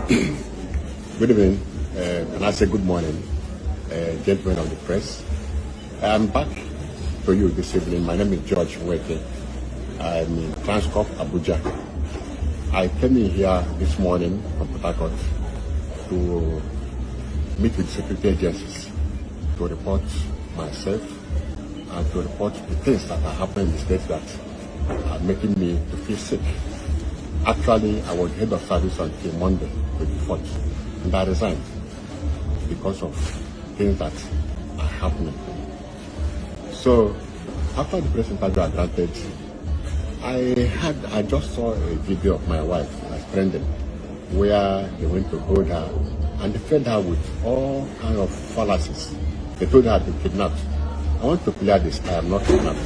Good evening, and I say good morning, gentlemen of the press. I'm back to you this evening. My name is George Weke. I'm in Transcorp, Abuja. I came in here this morning from Port Harcourt to meet with security agencies to report myself and to report the things that are happening in the state that are making me to feel sick. Actually, I was head of service until Monday, 24th, and I resigned because of things that are happening. So, after the press interview I granted, I just saw a video of my wife, my friend, where they went to hold her and they fed her with all kinds of fallacies. They told her to be kidnapped. I want to clear this. I am not kidnapped.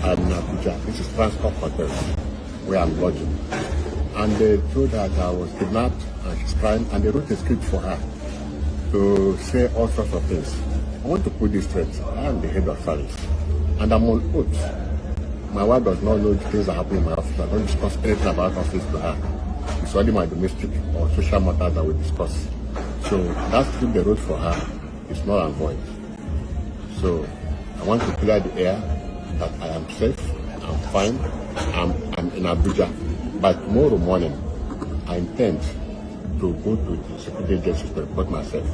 I am in Abuja. This is Transcorp Hotel, where I'm lodging. And they told her that I was kidnapped and she's crying, and they wrote a script for her to say all sorts of things. I want to put this straight. I am the head of service, and I'm on oath. My wife does not know the things that happen in my office. I don't discuss anything about office to her. It's only my domestic or social matters that we discuss. So that script they wrote for her is null and void. So I want to clear the air that I am safe, I'm fine, I'm in Abuja. By tomorrow morning, I intend to go to the security agencies to report myself.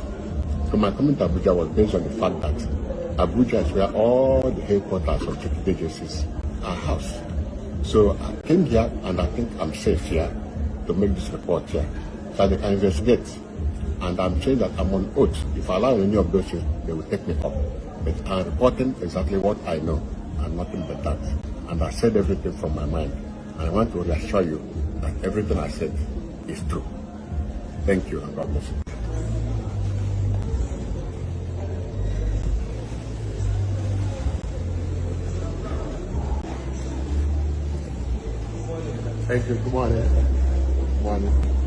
So my coming to Abuja was based on the fact that Abuja is where all the headquarters of security agencies are housed. So I came here and I think I'm safe here to make this report here so they can investigate. And I'm saying that I'm on oath. If I allow any of those things, they will take me up. But I'm reporting exactly what I know and nothing but that. And I said everything from my mind. And I want to reassure you that everything I said is true. Thank you and God bless you. Thank you. Good morning. Good morning.